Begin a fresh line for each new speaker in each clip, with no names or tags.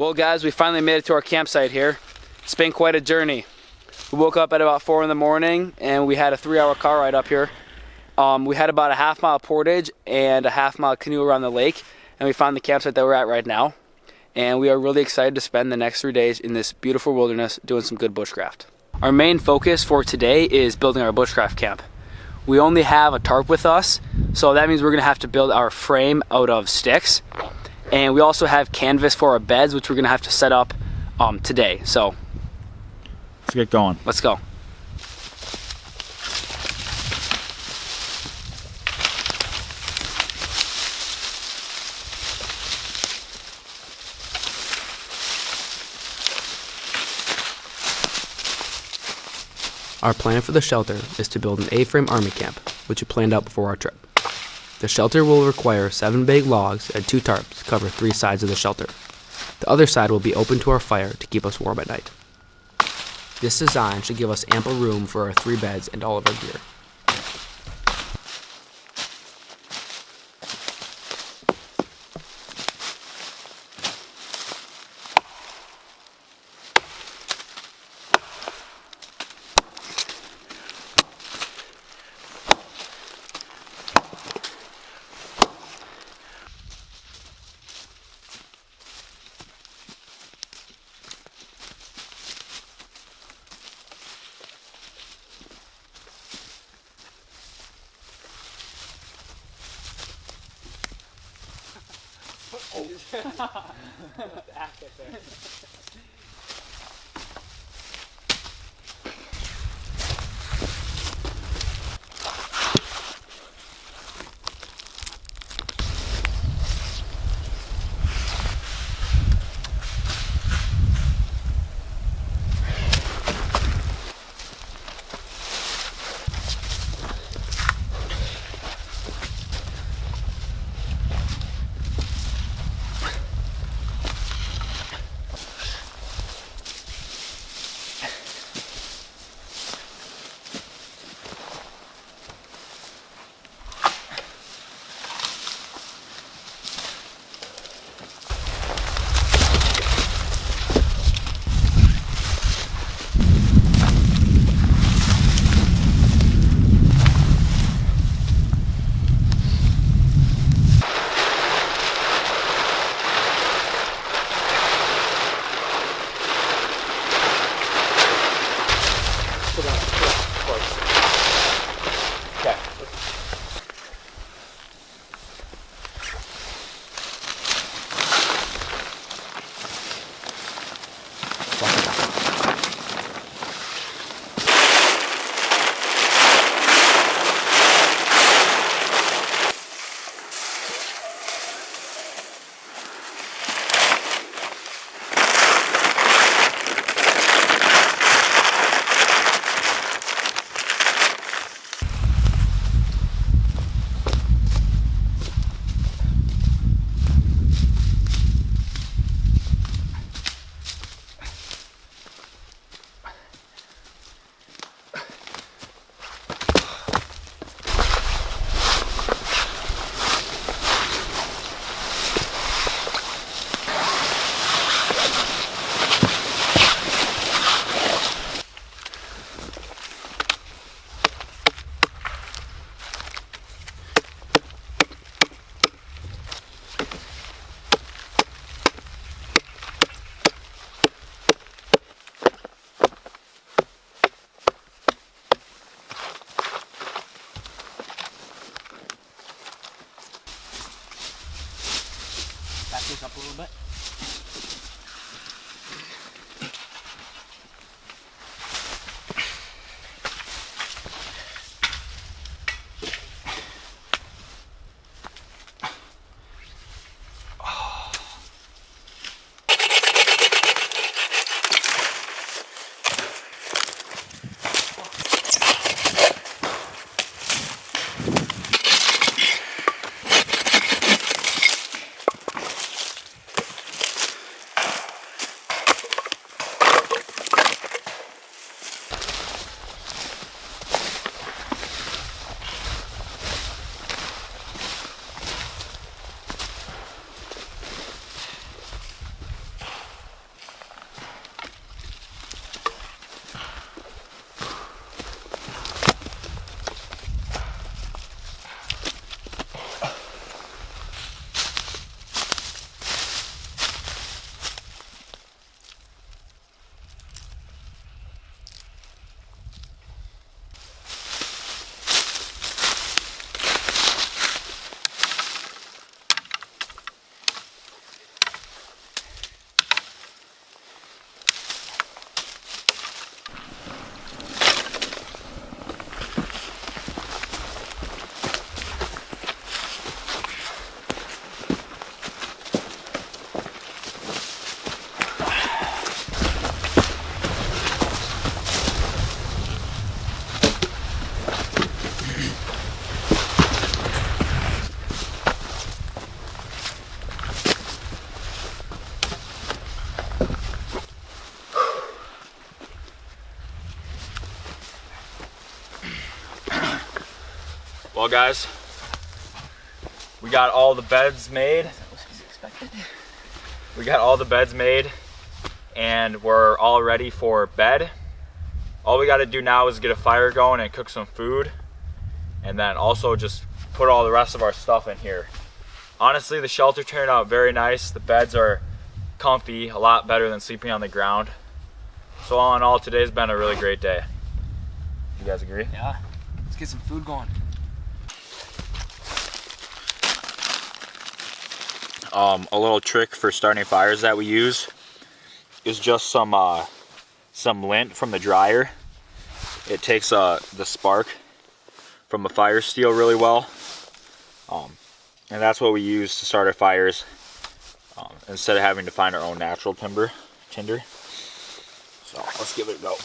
Well guys, we finally made it to our campsite here. It's been quite a journey. We woke up at about 4 in the morning and we had a 3-hour car ride up here. We had about a half-mile portage and a half-mile canoe around the lake, and we found the campsite that we're at right now. And we are really excited to spend the next 3 days in this beautiful wilderness doing some good bushcraft. Our main focus for today is building our bushcraft camp. We only have a tarp with us, so that means we're gonna have to build our frame out of sticks. And we also have canvas for our beds, which we're gonna have to set up today. So
let's get going.
Let's go.
Our plan for the shelter is to build an A-frame army camp, which we planned out before our trip. The shelter will require 7 big logs and 2 tarps to cover 3 sides of the shelter. The other side will be open to our fire to keep us warm at night. This design should give us ample room for our 3 beds and all of our gear.
Back this up a little bit.
Well, guys, we got all the beds made. We got all the beds made, and we're all ready for bed. All we got to do now is get a fire going and cook some food, and then also just put all the rest of our stuff in here. Honestly, the shelter turned out very nice. The beds are comfy, a lot better than sleeping on the ground. So all in all, today's been a really great day. You guys agree?
Yeah. Let's get some food going.
A little trick for starting fires that we use is just some lint from the dryer. It takes the spark from a fire steel really well, and that's what we use to start our fires instead of having to find our own natural tinder. So let's give it a go.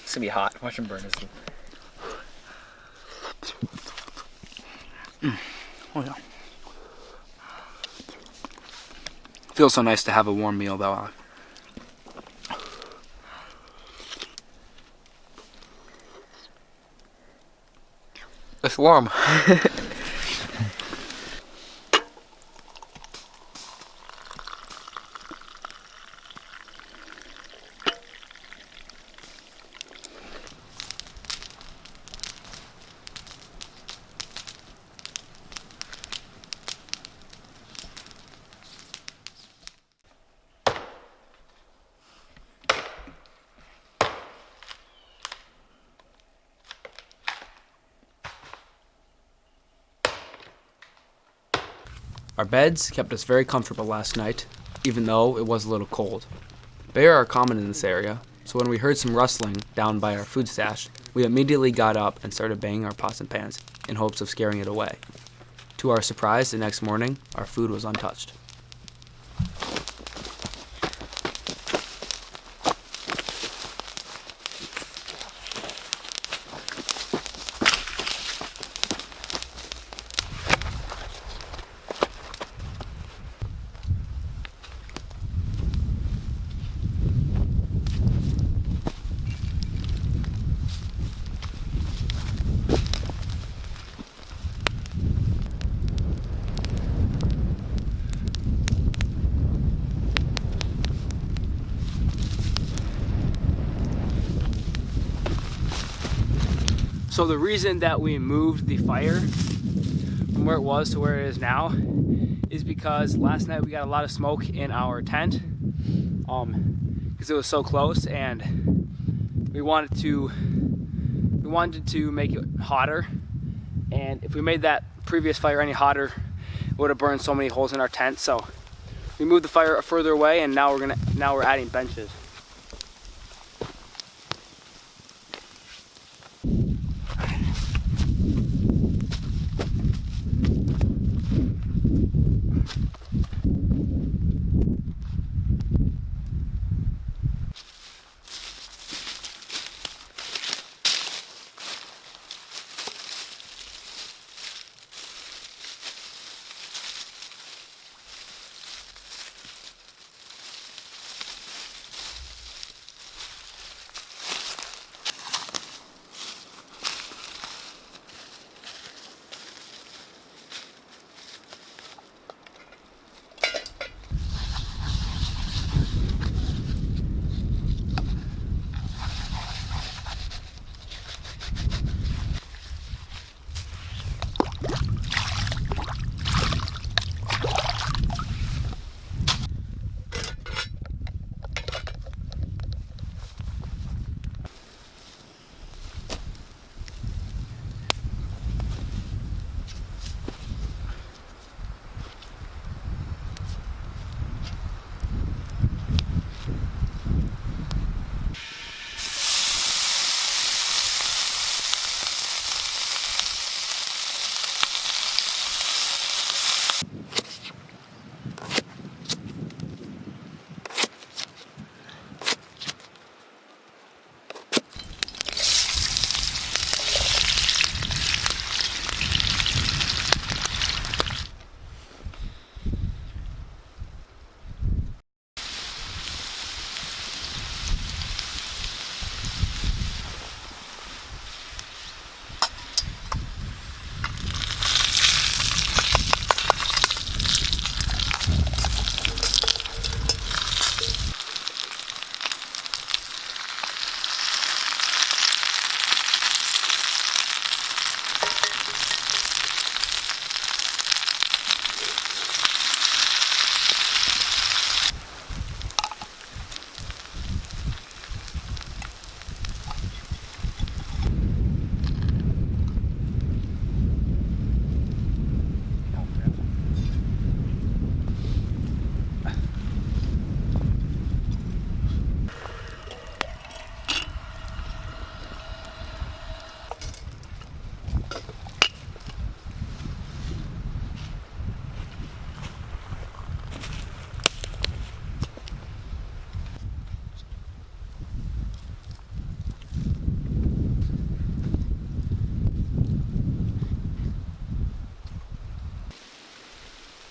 It's gonna be hot. Watch him burn his. Oh yeah. Feels so nice to have a warm meal though. It's warm.
Our beds kept us very comfortable last night, even though it was a little cold. Bear are common in this area, so when we heard some rustling down by our food stash, we immediately got up and started banging our pots and pans in hopes of scaring it away. To our surprise, the next morning, our food was untouched.
So the reason that we moved the fire from where it was to where it is now is because last night we got a lot of smoke in our tent because it was so close, and we wanted to make it hotter, and if we made that previous fire any hotter, it would have burned so many holes in our tent. So we moved the fire further away, and now we're adding benches.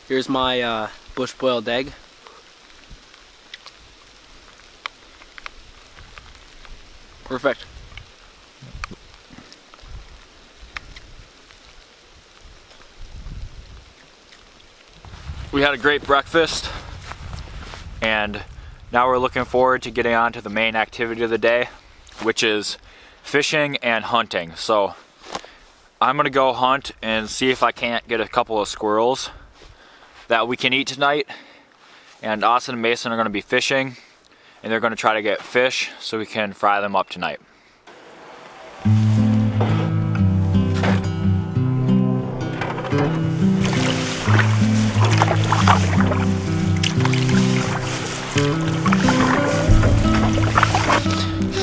Here's my bush boiled egg. Perfect.
We had a great breakfast, and now we're looking forward to getting on to the main activity of the day, which is fishing and hunting. So I'm gonna go hunt and see if I can't get a couple of squirrels that we can eat tonight. And Austin and Mason are gonna be fishing, and they're gonna try to get fish so we can fry them up tonight.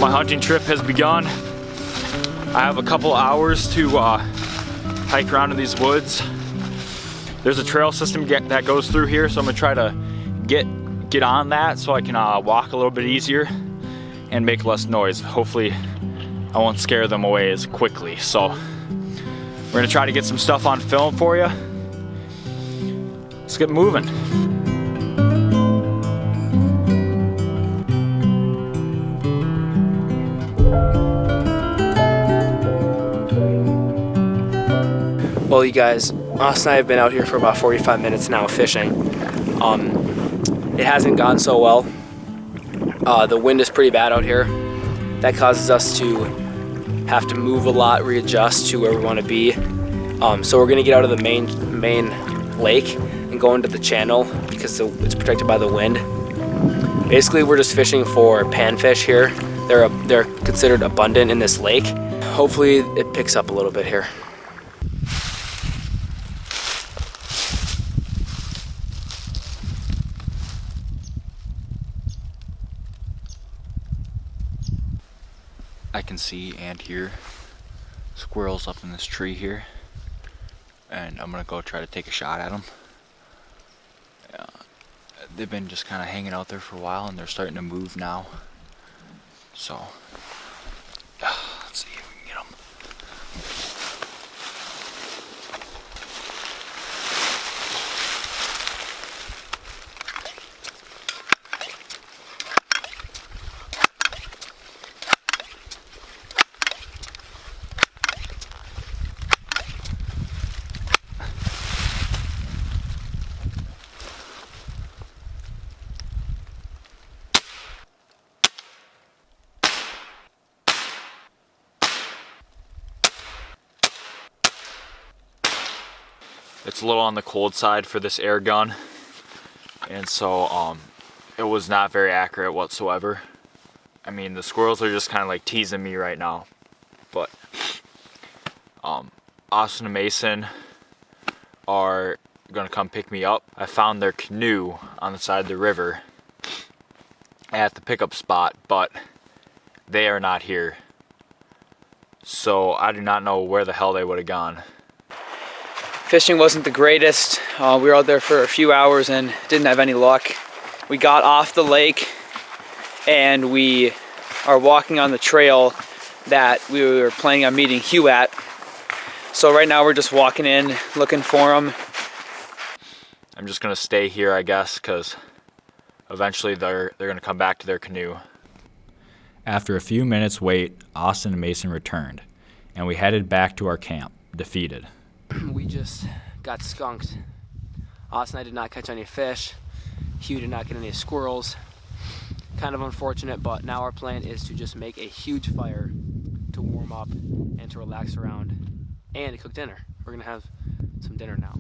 My hunting trip has begun. I have a couple hours to hike around in these woods. There's a trail system that goes through here, so I'm gonna try to get on that so I can walk a little bit easier and make less noise. Hopefully I won't scare them away as quickly. So we're gonna try to get some stuff on film for you. Let's get moving.
Well, you guys, Austin and I have been out here for about 45 minutes now fishing. It hasn't gone so well. The wind is pretty bad out here. That causes us to have to move a lot, readjust to where we want to be. So we're gonna get out of the main lake and go into the channel because it's protected by the wind. Basically, we're just fishing for panfish here. They're considered abundant in this lake. Hopefully, it picks up a little bit here.
I can see and hear squirrels up in this tree here, and I'm gonna go try to take a shot at them. They've been just kind of hanging out there for a while, and they're starting to move now. So let's see if we can get them. It's a little on the cold side for this air gun, and so it was not very accurate whatsoever. I mean, the squirrels are just kind of like teasing me right now, but Austin and Mason are gonna come pick me up. I found their canoe on the side of the river at the pickup spot, but they are not here, so I do not know where the hell they would have gone.
Fishing wasn't the greatest. We were out there for a few hours and didn't have any luck. We got off the lake and we are walking on the trail that we were planning on meeting Hugh at. So right now we're just walking in, looking for him.
I'm just gonna stay here, I guess, because eventually they're gonna come back to their canoe. After a few minutes wait, Austin and Mason returned, and we headed back to our camp, defeated.
We just got skunked. Austin and I did not catch any fish. Hugh did not get any squirrels. Kind of unfortunate, but now our plan is to just make a huge fire to warm up and to relax around and to cook dinner. We're gonna have some dinner now.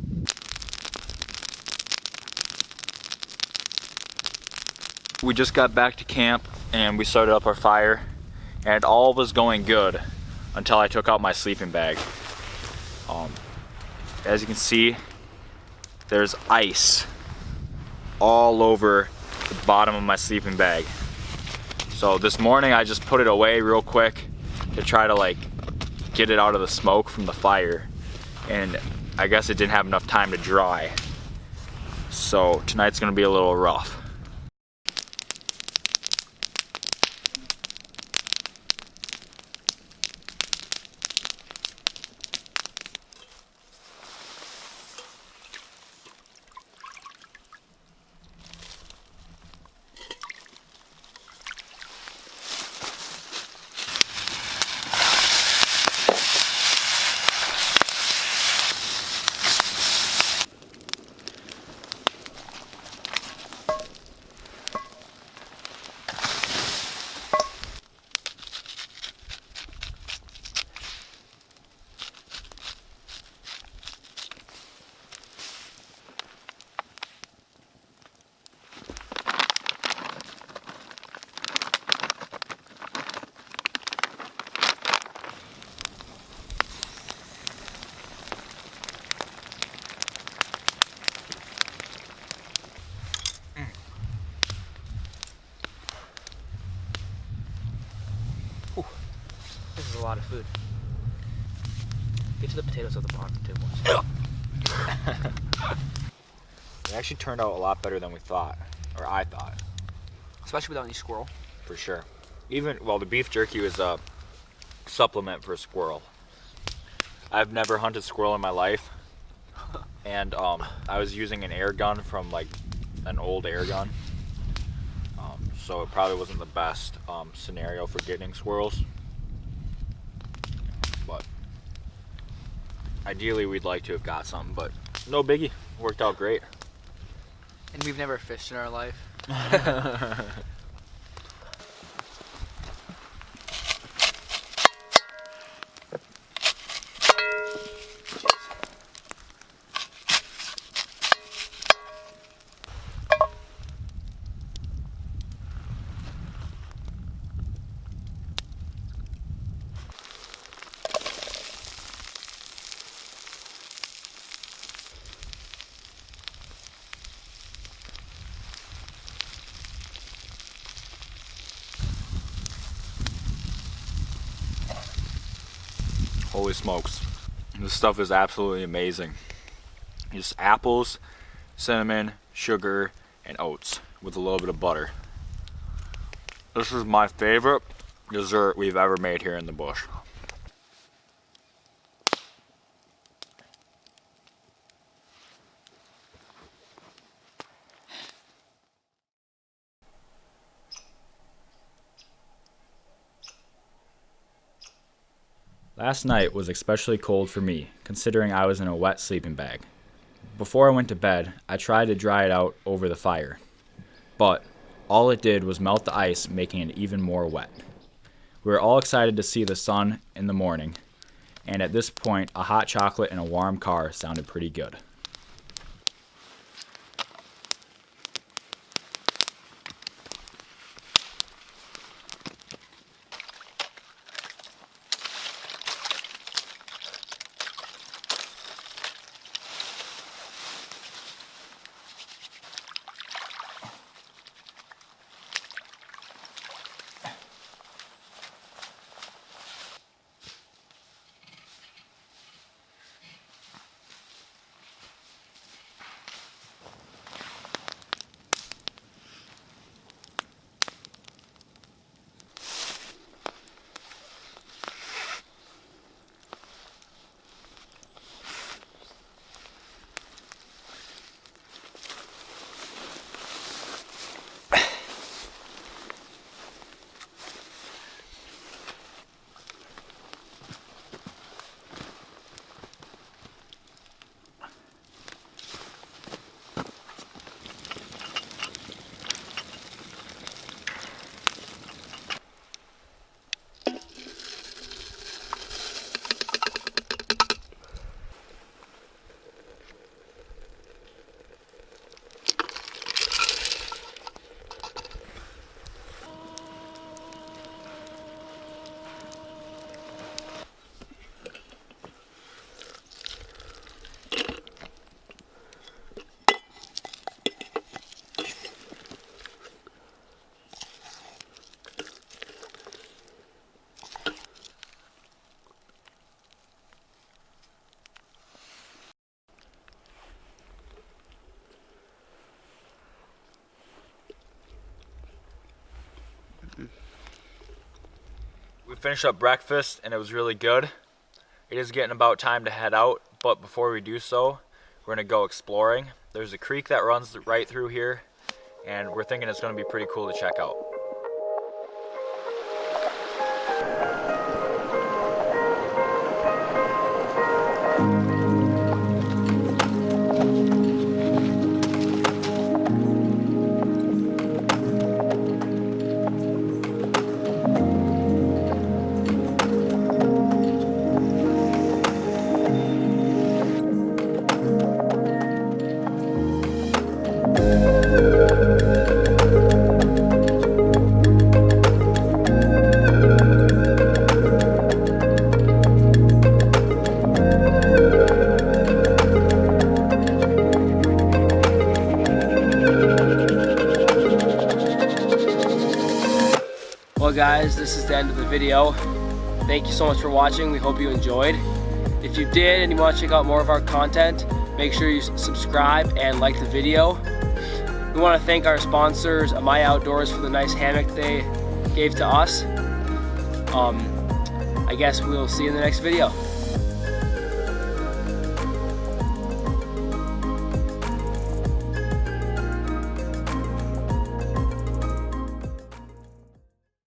We just got back to camp and we started up our fire, and all was going good until I took out my sleeping bag. As you can see, there's ice all over the bottom of my sleeping bag. So this morning I just put it away real quick to try to get it out of the smoke from the fire, and I guess it didn't have enough time to dry. So tonight's gonna be a little rough.
a lot of food. Get to the potatoes at the bottom too, boys.
It actually turned out a lot better than we thought, or I thought.
Especially without any squirrel.
For sure. Even, well, the beef jerky was a supplement for squirrel. I've never hunted squirrel in my life. And I was using an air gun from like an old air gun. So it probably wasn't the best scenario for getting squirrels. But ideally we'd like to have got some, but no biggie. Worked out great.
And we've never fished in our life.
Holy smokes. This stuff is absolutely amazing. Just apples, cinnamon, sugar, and oats with a little bit of butter. This is my favorite dessert we've ever made here in the bush. Last night was especially cold for me, considering I was in a wet sleeping bag. Before I went to bed, I tried to dry it out over the fire, but all it did was melt the ice, making it even more wet. We were all excited to see the sun in the morning, and at this point, a hot chocolate and a warm car sounded pretty good. We finished up breakfast and it was really good. It is getting about time to head out, but before we do so, we're gonna go exploring. There's a creek that runs right through here, and we're thinking it's gonna be pretty cool to check out.
Well guys, this is the end of the video. Thank you so much for watching. We hope you enjoyed. If you did and you want to check out more of our content, make sure you subscribe and like the video. We want to thank our sponsors, My Outdoors, for the nice hammock they gave to us. I guess we'll see you in the next video.